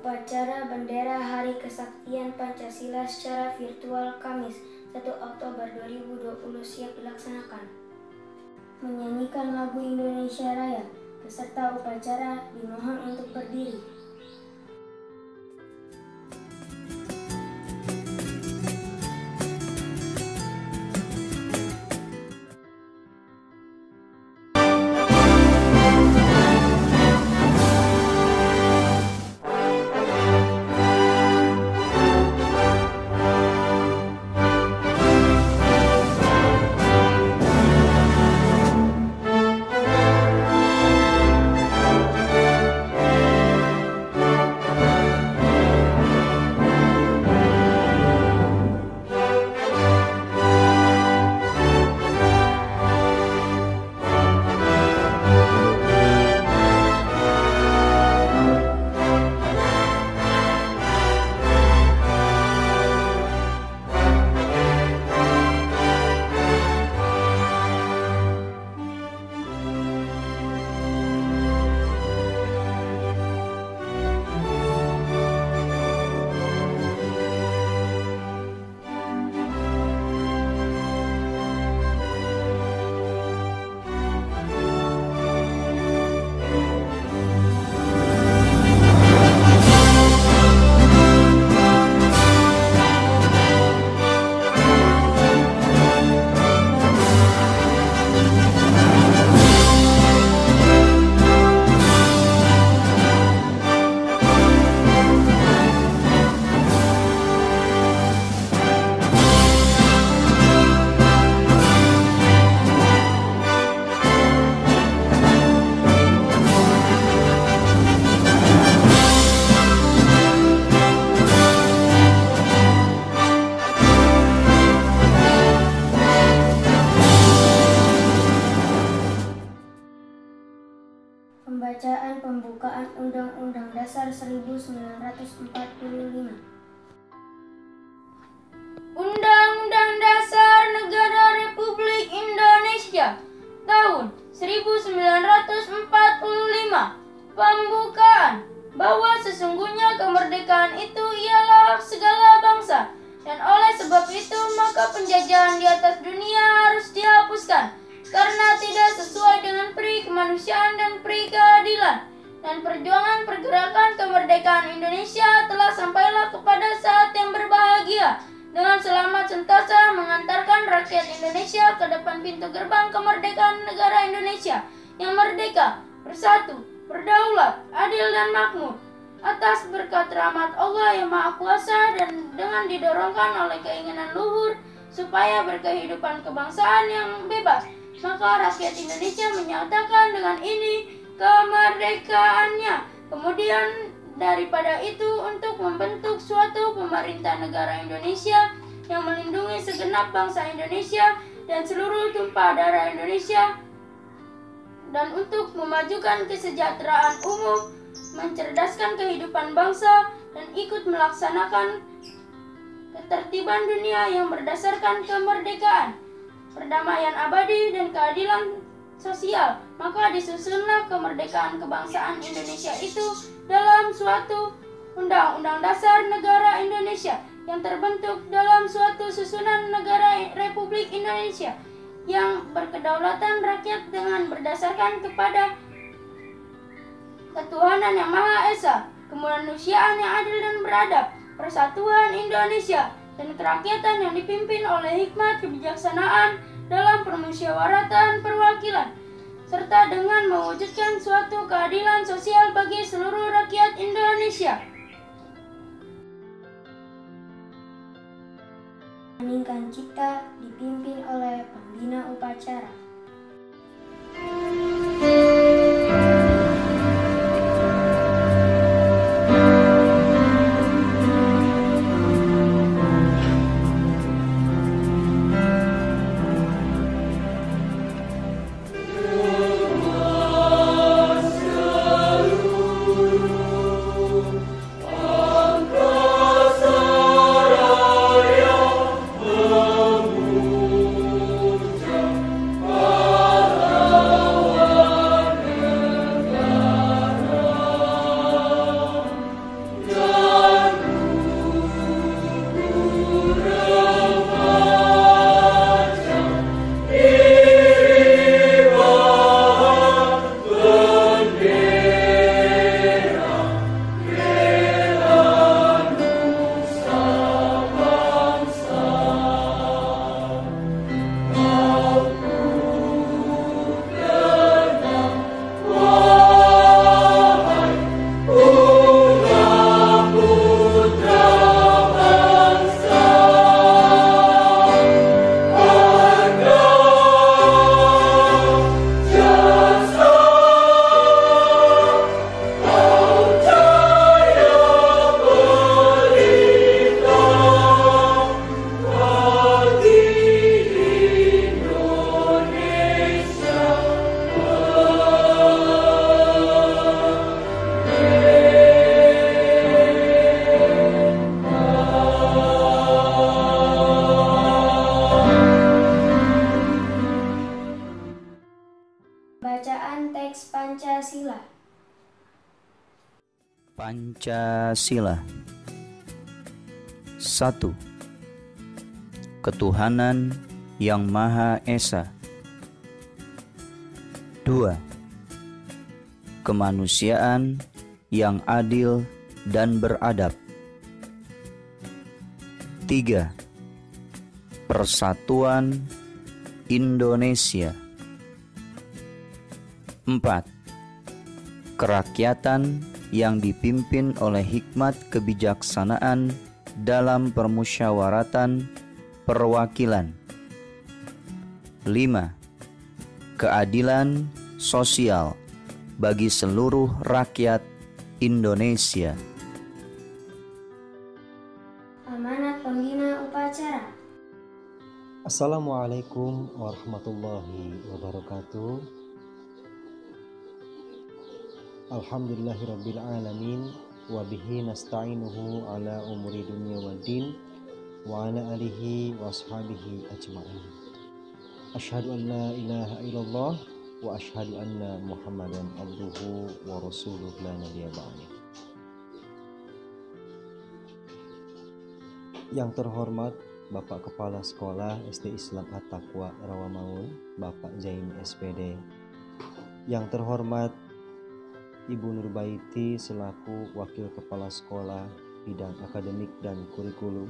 Upacara Bendera Hari Kesaktian Pancasila secara virtual Kamis 1 Oktober 2020 siap dilaksanakan. Menyanyikan lagu Indonesia Raya, peserta upacara dimohon untuk berdiri. Pembacaan pembukaan Undang-Undang Dasar 1945. Undang-Undang Dasar Negara Republik Indonesia tahun 1945. Pembukaan bahwa sesungguhnya kemerdekaan itu ialah hak segala bangsa, dan oleh sebab itu maka penjajahan di atas dunia harus dihapuskan karena tidak sesuai dengan peri kemanusiaan dan peri keadilan. Dan perjuangan pergerakan kemerdekaan Indonesia telah sampailah kepada saat yang berbahagia dengan selamat sentosa mengantarkan rakyat Indonesia ke depan pintu gerbang kemerdekaan negara Indonesia yang merdeka, bersatu, berdaulat, adil dan makmur atas berkat rahmat Allah yang Maha Kuasa, dan dengan didorongkan oleh keinginan luhur supaya berkehidupan kebangsaan yang bebas, maka rakyat Indonesia menyatakan dengan ini kemerdekaannya. Kemudian daripada itu untuk membentuk suatu pemerintah negara Indonesia yang melindungi segenap bangsa Indonesia dan seluruh tumpah darah Indonesia, dan untuk memajukan kesejahteraan umum, mencerdaskan kehidupan bangsa, dan ikut melaksanakan ketertiban dunia yang berdasarkan kemerdekaan, perdamaian abadi dan keadilan sosial. Maka disusunlah kemerdekaan kebangsaan Indonesia itu dalam suatu Undang-Undang Dasar Negara Indonesia yang terbentuk dalam suatu susunan negara Republik Indonesia yang berkedaulatan rakyat dengan berdasarkan kepada ketuhanan yang Maha Esa, kemanusiaan yang adil dan beradab, persatuan Indonesia, dan kerakyatan yang dipimpin oleh hikmat kebijaksanaan dalam permusyawaratan perwakilan, serta dengan mewujudkan suatu keadilan sosial bagi seluruh rakyat Indonesia. Meningkan Cipta dipimpin oleh pembina upacara. Oh Pancasila. 1. Ketuhanan yang Maha Esa. 2. Kemanusiaan yang adil dan beradab. 3. Persatuan Indonesia. 4. Kerakyatan yang dipimpin oleh hikmat kebijaksanaan dalam permusyawaratan perwakilan. 5. Keadilan sosial bagi seluruh rakyat Indonesia. Amanat Pembina Upacara. Assalamualaikum warahmatullahi wabarakatuh. Alhamdulillahirabbil alamin wa bihi nasta'inuhu ala umuri dunya waddin wa ala alihi wa ashabihi ajma'in. Asyhadu an la ilaha illallah wa asyhadu anna Muhammadan abduhu wa rasuluhu la nabiyya ba'da. Yang terhormat Bapak Kepala Sekolah SD Islam At-Taqwa Rawamangun, Bapak Zaini SPD. Yang terhormat Ibu Nurbaiti selaku Wakil Kepala Sekolah Bidang Akademik dan Kurikulum.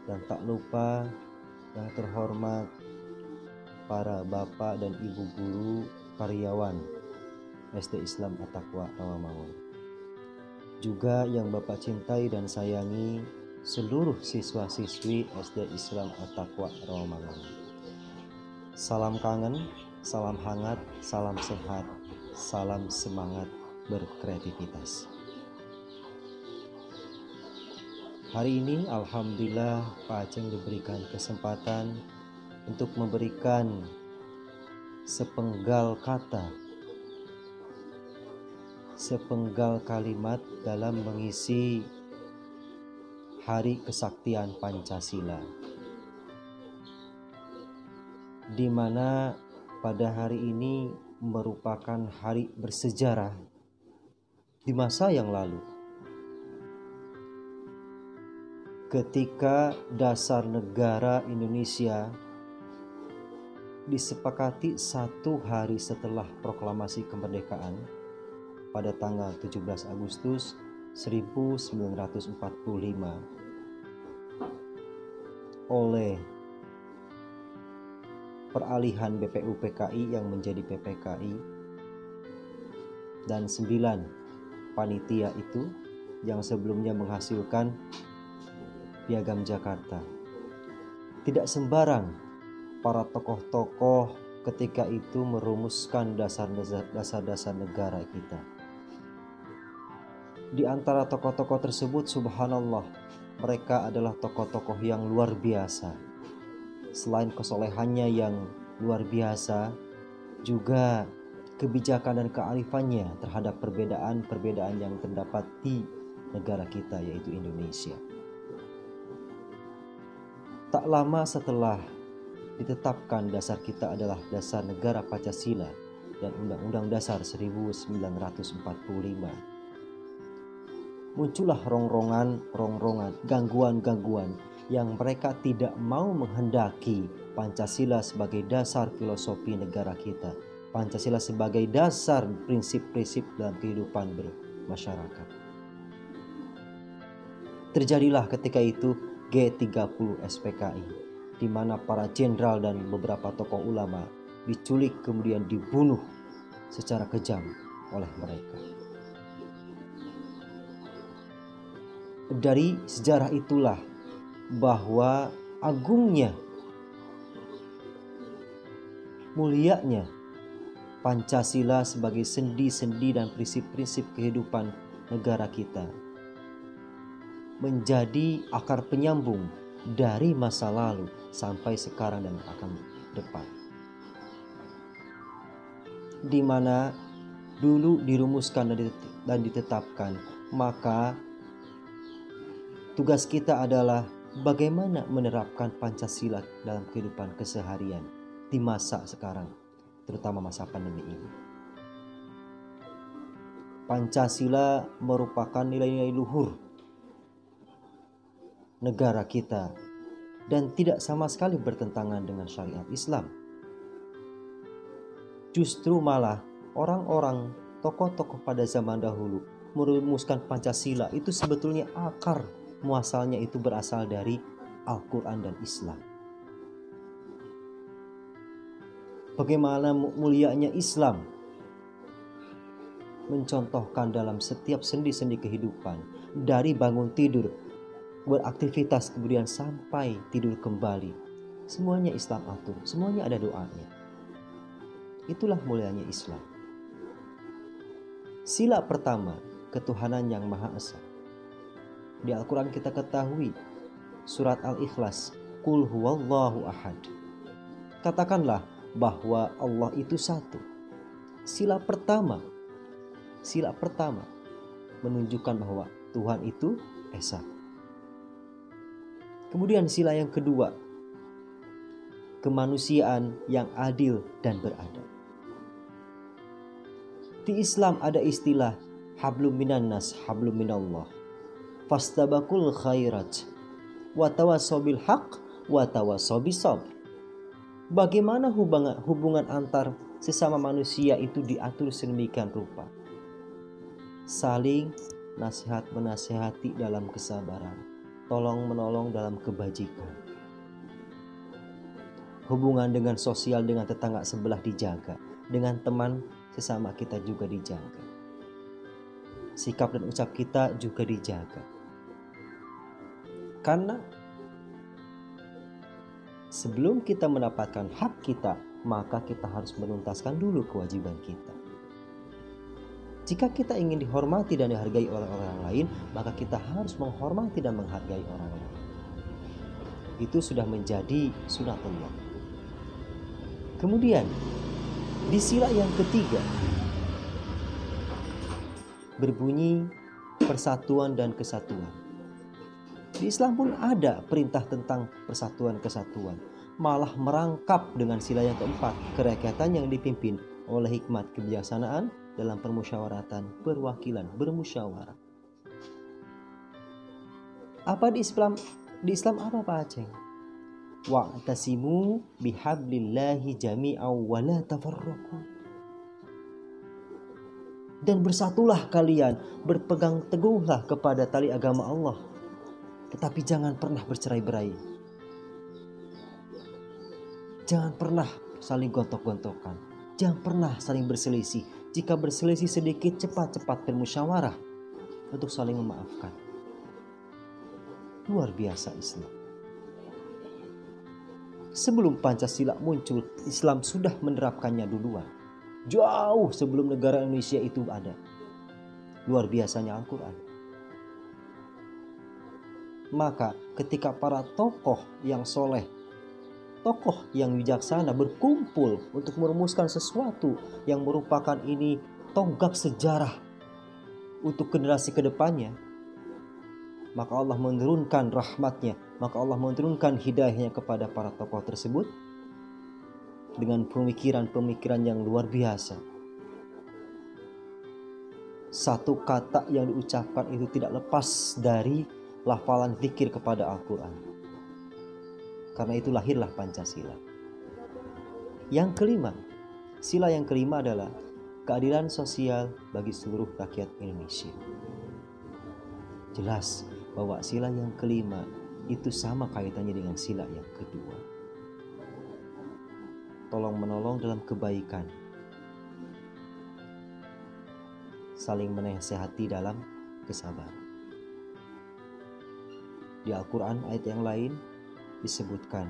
Dan tak lupa yang terhormat para Bapak dan Ibu Guru karyawan SD Islam At-Taqwa Rawamangun. Juga yang Bapak cintai dan sayangi seluruh siswa-siswi SD Islam At-Taqwa Rawamangun. Salam kangen, salam hangat, salam sehat, salam semangat berkreativitas. Hari ini alhamdulillah Pak Aceng diberikan kesempatan untuk memberikan sepenggal kata, sepenggal kalimat dalam mengisi Hari Kesaktian Pancasila, di mana pada hari ini merupakan hari bersejarah di masa yang lalu, ketika dasar negara Indonesia disepakati 1 hari setelah proklamasi kemerdekaan pada tanggal 17 Agustus 1945 oleh peralihan BPU PKI yang menjadi PPKI dan 9 panitia itu yang sebelumnya menghasilkan Piagam Jakarta. Tidak sembarang para tokoh-tokoh ketika itu merumuskan dasar-dasar negara kita. Di antara tokoh-tokoh tersebut, subhanallah, mereka adalah tokoh-tokoh yang luar biasa. Selain kesolehannya yang luar biasa, juga kebijakan dan kearifannya terhadap perbedaan-perbedaan yang terdapat di negara kita, yaitu Indonesia. Tak lama setelah ditetapkan dasar kita adalah dasar negara Pancasila dan Undang-Undang Dasar 1945, muncullah rongrongan, gangguan-gangguan yang mereka tidak mau menghendaki Pancasila sebagai dasar filosofi negara kita, Pancasila sebagai dasar prinsip-prinsip dalam kehidupan bermasyarakat. Terjadilah ketika itu G30 SPKI, di mana para jenderal dan beberapa tokoh ulama diculik kemudian dibunuh secara kejam oleh mereka. Dari sejarah itulah bahwa agungnya, mulianya Pancasila sebagai sendi-sendi dan prinsip-prinsip kehidupan negara kita menjadi akar penyambung dari masa lalu sampai sekarang dan akan depan, di mana dulu dirumuskan dan ditetapkan, maka tugas kita adalah bagaimana menerapkan Pancasila dalam kehidupan keseharian di masa sekarang, terutama masa pandemi ini. Pancasila merupakan nilai-nilai luhur negara kita dan tidak sama sekali bertentangan dengan syariat Islam. Justru malah orang-orang tokoh-tokoh pada zaman dahulu merumuskan Pancasila itu sebetulnya akar muasalnya itu berasal dari Al-Quran dan Islam. Bagaimana mulianya Islam mencontohkan dalam setiap sendi-sendi kehidupan, dari bangun tidur, beraktivitas, kemudian sampai tidur kembali, semuanya Islam atur, semuanya ada doanya. Itulah mulianya Islam. Sila pertama, ketuhanan yang Maha Esa. Di Al-Quran kita ketahui surat Al-Ikhlas, Qul huwallahu ahad. Katakanlah bahwa Allah itu satu. Sila pertama menunjukkan bahwa Tuhan itu Esa. Kemudian sila yang kedua, kemanusiaan yang adil dan beradab. Di Islam ada istilah hablum minan nas, hablum minallah. Fastabaqul khairat wa tawassaw bil haqq wa tawassaw bis sabr. Bagaimana hubungan antar sesama manusia itu diatur sedemikian rupa. Saling nasihat menasihati dalam kesabaran, tolong menolong dalam kebajikan. Hubungan dengan sosial dengan tetangga sebelah dijaga, dengan teman sesama kita juga dijaga. Sikap dan ucap kita juga dijaga. Karena sebelum kita mendapatkan hak kita, maka kita harus menuntaskan dulu kewajiban kita. Jika kita ingin dihormati dan dihargai oleh orang lain, maka kita harus menghormati dan menghargai orang lain. Itu sudah menjadi sunatullah. Kemudian, di sila yang ketiga, berbunyi persatuan dan kesatuan. Di Islam pun ada perintah tentang persatuan kesatuan, malah merangkap dengan sila yang keempat, kerakyatan yang dipimpin oleh hikmat kebijaksanaan dalam permusyawaratan, perwakilan, bermusyawarah. Apa di Islam? Di Islam apa Pak Aceh? Wa'tasimu bihablillahi jami'aw wa la tafarraqu. Dan bersatulah kalian, berpegang teguhlah kepada tali agama Allah, tetapi jangan pernah bercerai-berai. Jangan pernah saling gontok-gontokan. Jangan pernah saling berselisih. Jika berselisih sedikit, cepat-cepat bermusyawarah untuk saling memaafkan. Luar biasa Islam. Sebelum Pancasila muncul, Islam sudah menerapkannya duluan. Jauh sebelum negara Indonesia itu ada. Luar biasanya Al-Quran. Maka ketika para tokoh yang soleh, tokoh yang bijaksana berkumpul untuk merumuskan sesuatu yang merupakan ini tonggak sejarah untuk generasi kedepannya, maka Allah menurunkan rahmatnya, maka Allah menurunkan hidayahnya kepada para tokoh tersebut dengan pemikiran-pemikiran yang luar biasa. Satu kata yang diucapkan itu tidak lepas dari lafalan zikir kepada Al-Quran. Karena itu lahirlah Pancasila. Yang kelima, sila yang kelima adalah keadilan sosial bagi seluruh rakyat Indonesia. Jelas bahwa sila yang kelima itu sama kaitannya dengan sila yang kedua. Tolong menolong dalam kebaikan. Saling menasihati dalam kesabaran. Di Al-Quran ayat yang lain disebutkan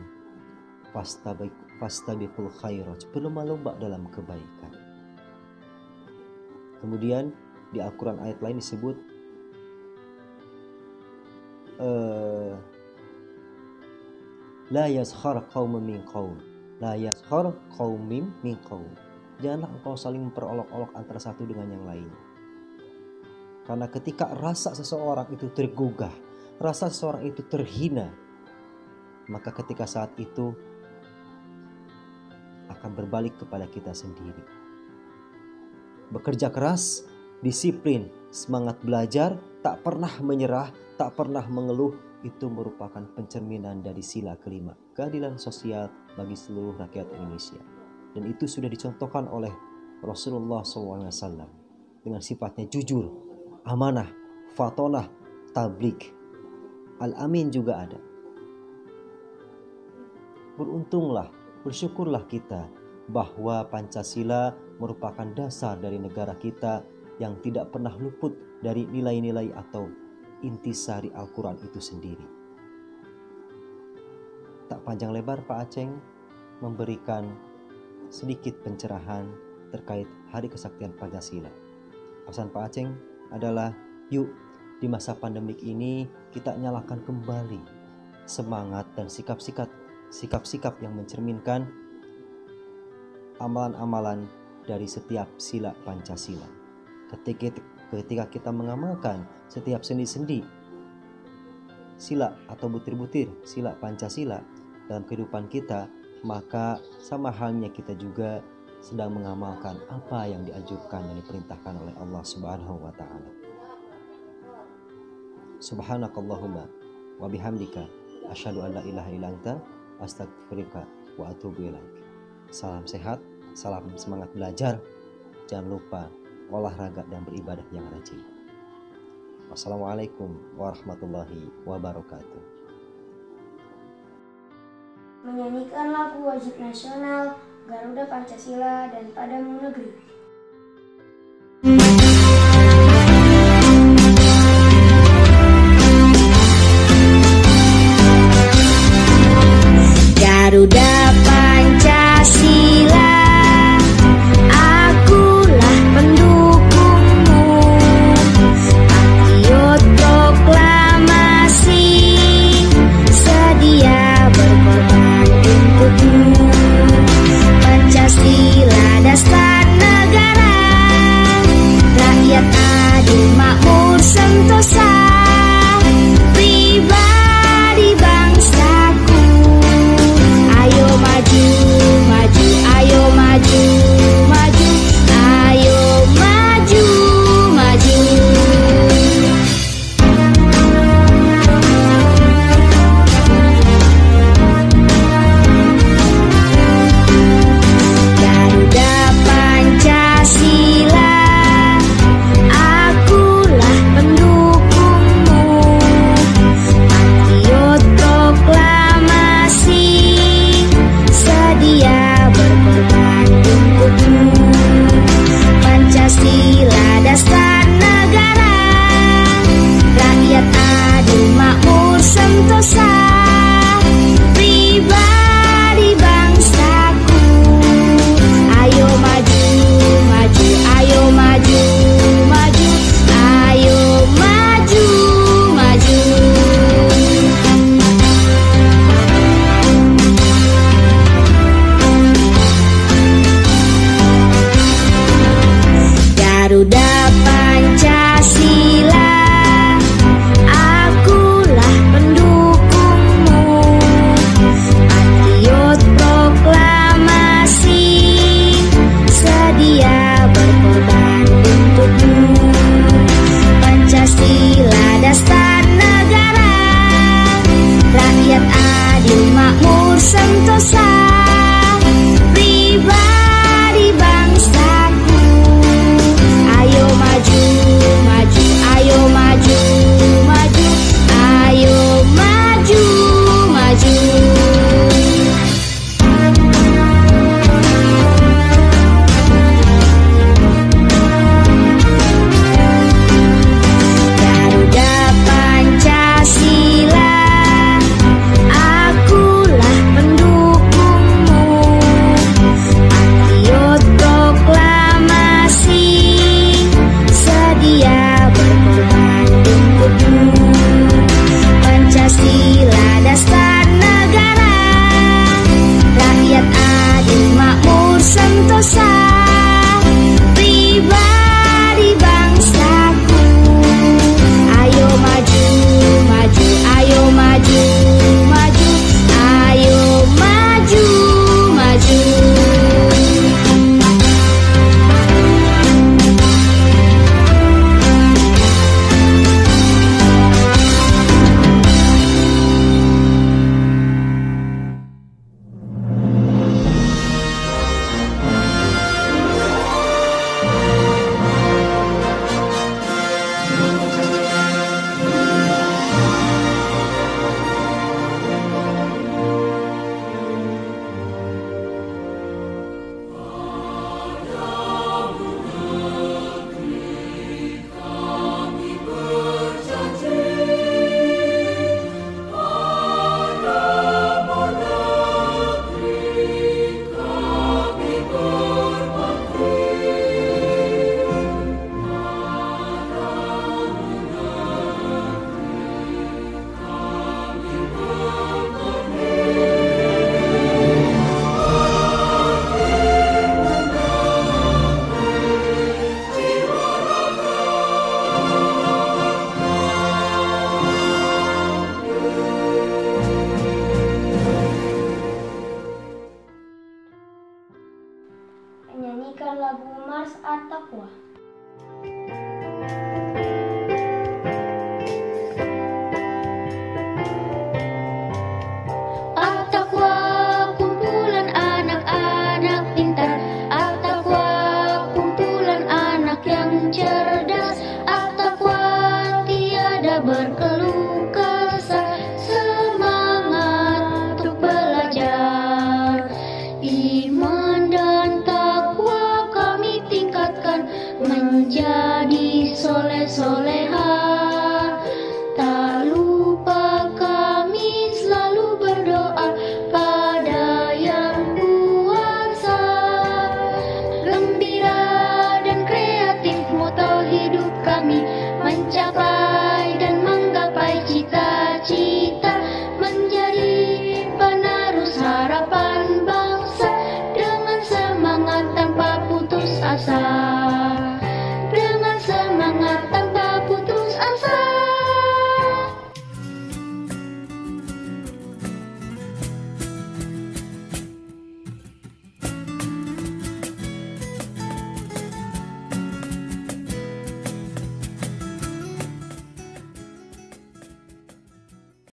fastabiqul khairat, berlomba-lomba dalam kebaikan. Kemudian di Al-Quran ayat lain disebut la yaskhar qaumun min qaum, la yaskhar qaumin min qaum. Janganlah engkau saling memperolok-olok antara satu dengan yang lain. Karena ketika rasa seseorang itu tergugah, rasa seseorang itu terhina, maka ketika saat itu akan berbalik kepada kita sendiri. Bekerja keras disiplin, semangat belajar, tak pernah menyerah, tak pernah mengeluh, itu merupakan pencerminan dari sila kelima, keadilan sosial bagi seluruh rakyat Indonesia. Dan itu sudah dicontohkan oleh Rasulullah SAW dengan sifatnya jujur, amanah, fatonah, tabligh. Al-Amin juga ada. Beruntunglah, bersyukurlah kita bahwa Pancasila merupakan dasar dari negara kita yang tidak pernah luput dari nilai-nilai atau intisari Al-Quran itu sendiri. Tak panjang lebar Pak Aceng memberikan sedikit pencerahan terkait Hari Kesaktian Pancasila. Pesan Pak Aceng adalah, yuk di masa pandemik ini kita nyalakan kembali semangat dan sikap-sikap yang mencerminkan amalan-amalan dari setiap sila Pancasila. Ketika kita mengamalkan setiap sendi-sendi sila atau butir-butir sila Pancasila dalam kehidupan kita, maka sama halnya kita juga sedang mengamalkan apa yang dianjurkan dan diperintahkan oleh Allah Subhanahu wa taala. Subhanakallahumma wa bihamdika asyhadu an la ilaha illa anta astaghfiruka wa atubu ilaik. Salam sehat, salam semangat belajar. Jangan lupa olahraga dan beribadah yang rajin. Wassalamualaikum warahmatullahi wabarakatuh. Menyanyikan lagu wajib nasional Garuda Pancasila dan Padamu Negeri. Garuda Pancasila, akulah pendukungmu, patriot proklamasi, sedia berkorban untukmu. Pancasila dasar negara, rakyat adil makmur sentosa, pribadi bangsaku. Ayo maju, maju, ayo maju, maju, ayo maju, maju. Garuda Pancasila, akulah pendukungmu, patriot proklamasi, sedia berkorban untukmu. Pancasila dasar negara, rakyat adil makmur sentosa, pribadi bangsaku. Ayo maju, maju, ayo maju, maju, ayo maju, maju. Garuda Pancasila, akulah pendukungmu, patriot proklamasi, sedia berkorban untukmu. Pancasila dasar negara, rakyat adil makmur sentosa, pribadi bangsaku. Ayo maju, maju, ayo maju, maju, ayo maju, maju. Garuda Pancasila, akulah pendukungmu, bertakwa.